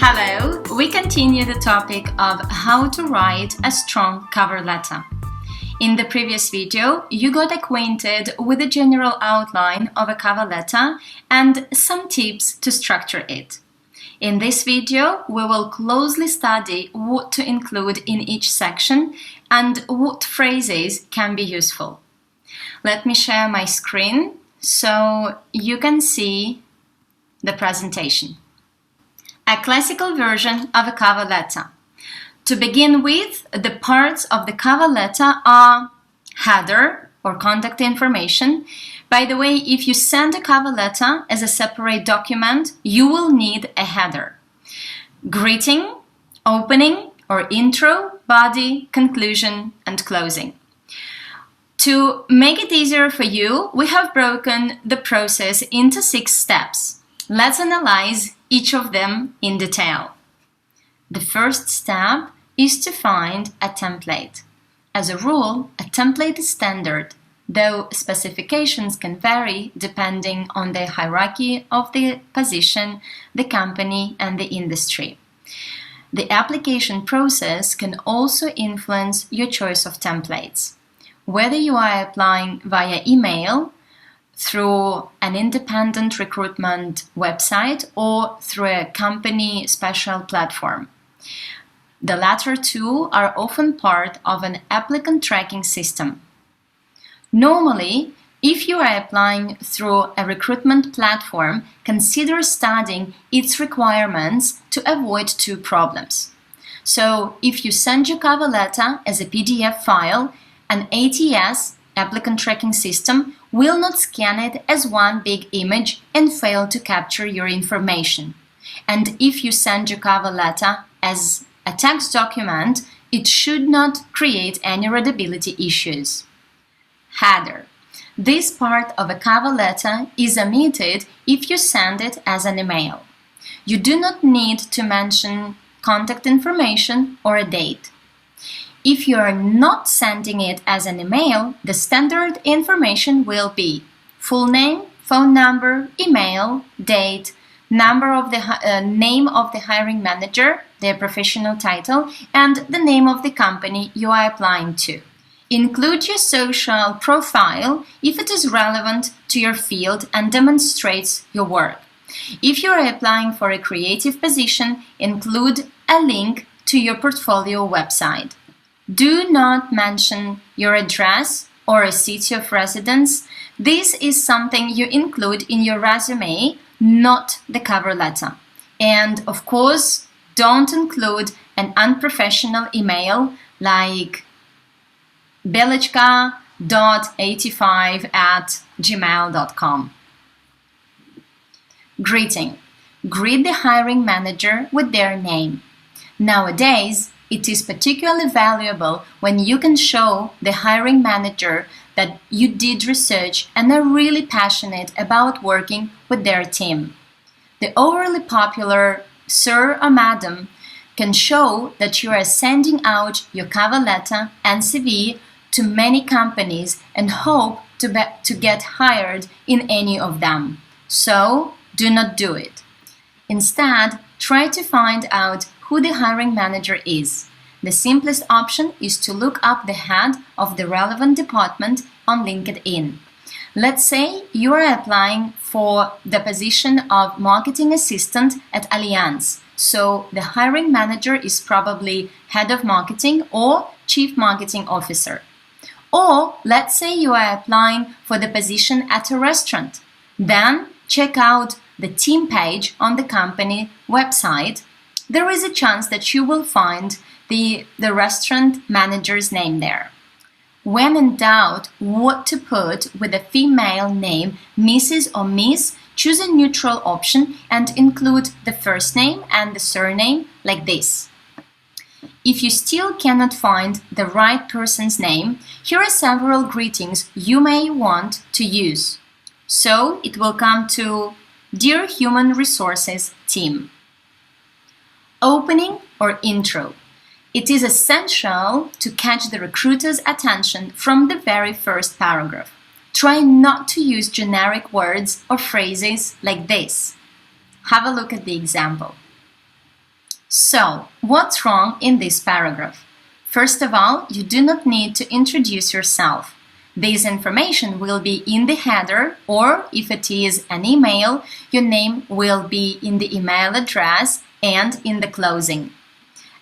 Hello, we continue the topic of how to write a strong cover letter. In the previous video, you got acquainted with the general outline of a cover letter and some tips to structure it. In this video, we will closely study what to include in each section and what phrases can be useful. Let me share my screen so you can see the presentation. A classical version of a cover letter. To begin with, the parts of the cover letter are header or contact information. By the way, if you send a cover letter as a separate document, you will need a header. Greeting, opening or intro, body, conclusion, and closing. To make it easier for you, we have broken the process into 6 steps. Let's analyze each of them in detail. The first step is to find a template. As a rule, a template is standard, though specifications can vary depending on the hierarchy of the position, the company, and the industry. The application process can also influence your choice of templates. Whether you are applying via email, through an independent recruitment website, or through a company special platform. The latter two are often part of an applicant tracking system. Normally, if you are applying through a recruitment platform, consider studying its requirements to avoid 2 problems. So, if you send your cover letter as a PDF file, an ATS, applicant tracking system, will not scan it as one big image and fail to capture your information. And if you send your cover letter as a text document, it should not create any readability issues. Header. This part of a cover letter is omitted if you send it as an email. You do not need to mention contact information or a date. If you are not sending it as an email, the standard information will be full name, phone number, email, date, name of the hiring manager, their professional title, and the name of the company you are applying to. Include your social profile if it is relevant to your field and demonstrates your work. If you are applying for a creative position, include a link to your portfolio website. Do not mention your address or a city of residence. This is something you include in your resume, not the cover letter. And of course, don't include an unprofessional email like belechka.85@gmail.com. Greeting. Greet the hiring manager with their name. Nowadays, it is particularly valuable when you can show the hiring manager that you did research and are really passionate about working with their team. The overly popular Sir or Madam can show that you are sending out your cover letter and CV to many companies and hope to get hired in any of them. So, do not do it. Instead, try to find out who the hiring manager is. The simplest option is to look up the head of the relevant department on LinkedIn. Let's say you are applying for the position of marketing assistant at Allianz, so the hiring manager is probably head of marketing or chief marketing officer. Or let's say you are applying for the position at a restaurant. Then check out the team page on the company website. There is a chance that you will find the restaurant manager's name there. When in doubt what to put with a female name, Mrs. or Miss, choose a neutral option and include the first name and the surname like this. If you still cannot find the right person's name, here are several greetings you may want to use. So it will come to Dear Human Resources Team. Opening or intro. It is essential to catch the recruiter's attention from the very first paragraph. Try not to use generic words or phrases like this. Have a look at the example. So, what's wrong in this paragraph? First of all, you do not need to introduce yourself. This information will be in the header, or if it is an email, your name will be in the email address and in the closing.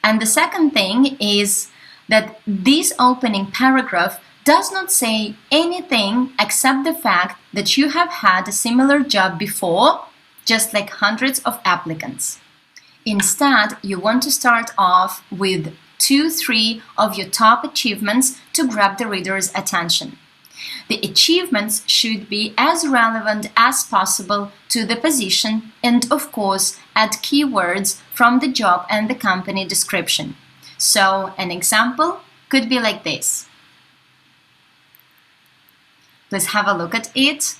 And the second thing is that this opening paragraph does not say anything except the fact that you have had a similar job before, just like hundreds of applicants. Instead, you want to start off with 2-3 of your top achievements to grab the reader's attention. The achievements should be as relevant as possible to the position and, of course, add keywords from the job and the company description. So, an example could be like this. Let's have a look at it.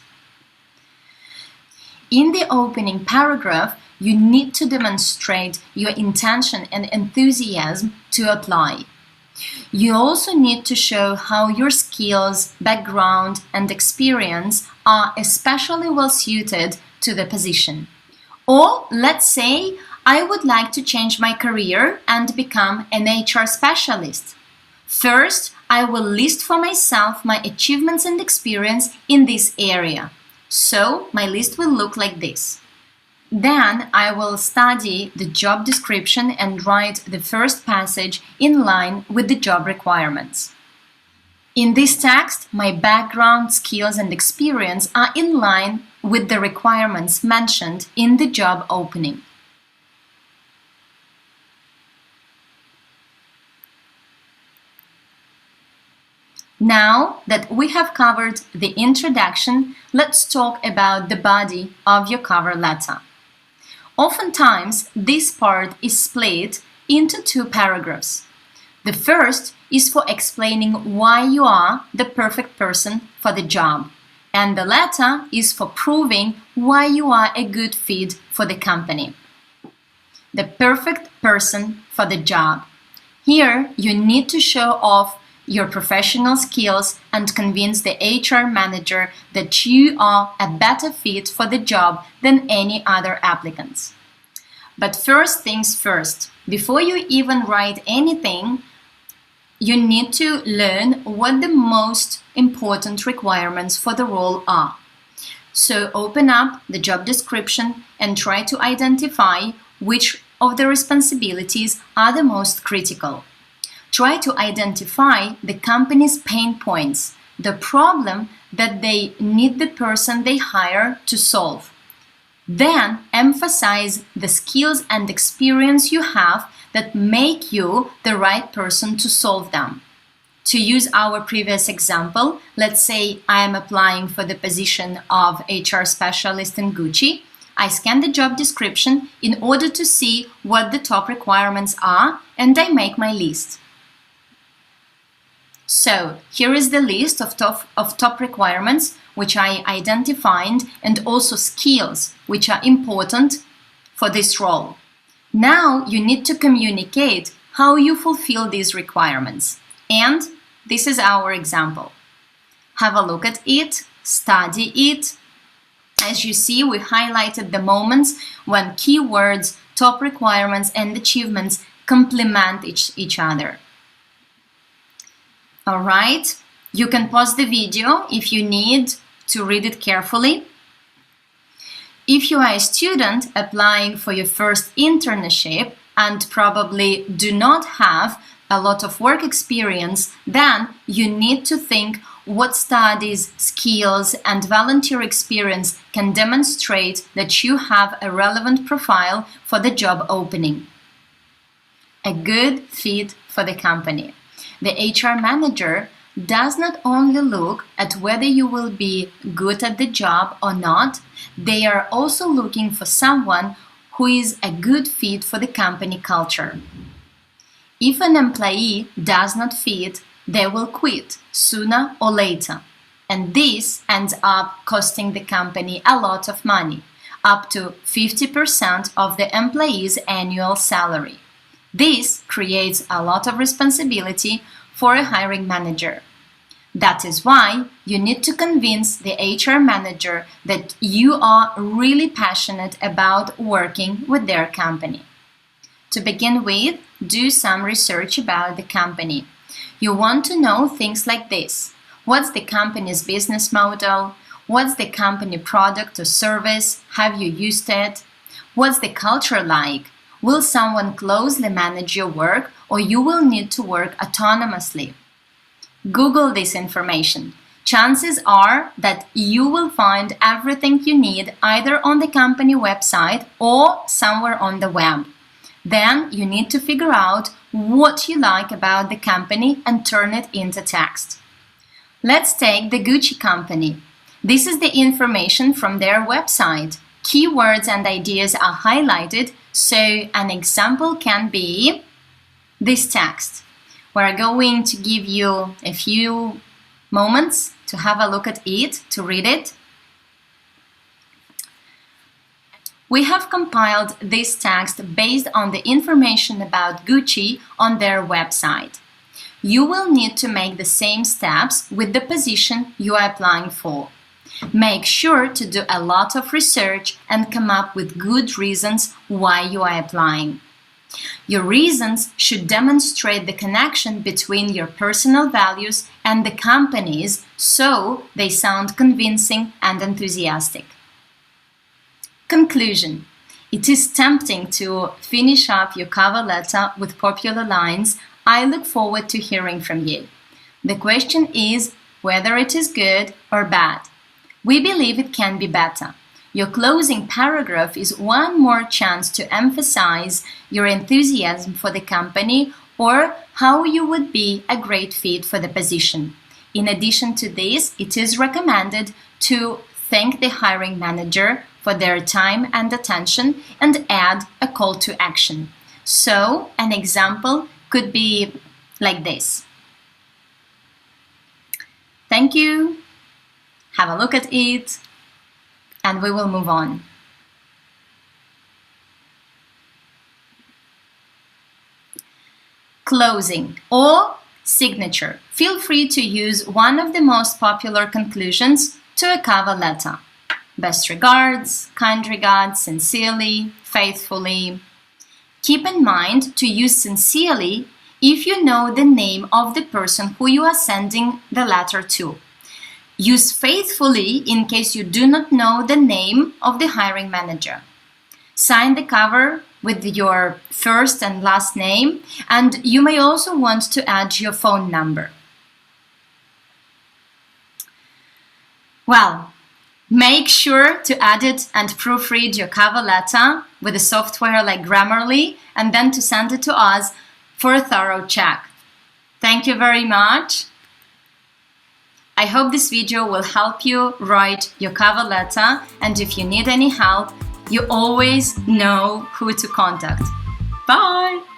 In the opening paragraph, you need to demonstrate your intention and enthusiasm to apply. You also need to show how your skills, background, and experience are especially well suited to the position. Or let's say I would like to change my career and become an HR specialist. First, I will list for myself my achievements and experience in this area. So my list will look like this. Then I will study the job description and write the first passage in line with the job requirements. In this text, my background, skills, and experience are in line with the requirements mentioned in the job opening. Now that we have covered the introduction, let's talk about the body of your cover letter. Oftentimes, this part is split into 2 paragraphs. The first is for explaining why you are the perfect person for the job, and the latter is for proving why you are a good fit for the company. The perfect person for the job. Here, you need to show off your professional skills and convince the HR manager that you are a better fit for the job than any other applicants. But first things first, before you even write anything, you need to learn what the most important requirements for the role are. So open up the job description and try to identify which of the responsibilities are the most critical. Try to identify the company's pain points, the problem that they need the person they hire to solve. Then emphasize the skills and experience you have that make you the right person to solve them. To use our previous example, let's say I am applying for the position of HR specialist in Gucci. I scan the job description in order to see what the top requirements are, and I make my list. So, here is the list of top requirements which I identified and also skills which are important for this role. Now you need to communicate how you fulfill these requirements. And this is our example. Have a look at it, study it. As you see, we highlighted the moments when keywords, top requirements, and achievements complement each other. Alright, you can pause the video if you need to read it carefully. If you are a student applying for your first internship and probably do not have a lot of work experience, then you need to think what studies, skills, and volunteer experience can demonstrate that you have a relevant profile for the job opening. A good fit for the company. The HR manager does not only look at whether you will be good at the job or not, they are also looking for someone who is a good fit for the company culture. If an employee does not fit, they will quit sooner or later. And this ends up costing the company a lot of money, up to 50% of the employee's annual salary. This creates a lot of responsibility for a hiring manager. That is why you need to convince the HR manager that you are really passionate about working with their company. To begin with, do some research about the company. You want to know things like this. What's the company's business model? What's the company product or service? Have you used it? What's the culture like? Will someone closely manage your work, or you will need to work autonomously? Google this information. Chances are that you will find everything you need either on the company website or somewhere on the web. Then you need to figure out what you like about the company and turn it into text. Let's take the Gucci company. This is the information from their website. Keywords and ideas are highlighted, so an example can be this text. We're going to give you a few moments to have a look at it, to read it. We have compiled this text based on the information about Gucci on their website. You will need to make the same steps with the position you are applying for. Make sure to do a lot of research and come up with good reasons why you are applying. Your reasons should demonstrate the connection between your personal values and the company's, so they sound convincing and enthusiastic. Conclusion. It is tempting to finish up your cover letter with popular lines. I look forward to hearing from you. The question is whether it is good or bad. We believe it can be better. Your closing paragraph is one more chance to emphasize your enthusiasm for the company or how you would be a great fit for the position. In addition to this, it is recommended to thank the hiring manager for their time and attention and add a call to action. So, an example could be like this. Thank you. Have a look at it, and we will move on. Closing or signature. Feel free to use one of the most popular conclusions to a cover letter. Best regards, kind regards, sincerely, faithfully. Keep in mind to use sincerely if you know the name of the person who you are sending the letter to. Use faithfully in case you do not know the name of the hiring manager. Sign the cover with your first and last name, and you may also want to add your phone number. Well, make sure to edit and proofread your cover letter with a software like Grammarly and then to send it to us for a thorough check. Thank you very much. I hope this video will help you write your cover letter, and if you need any help, you always know who to contact. Bye!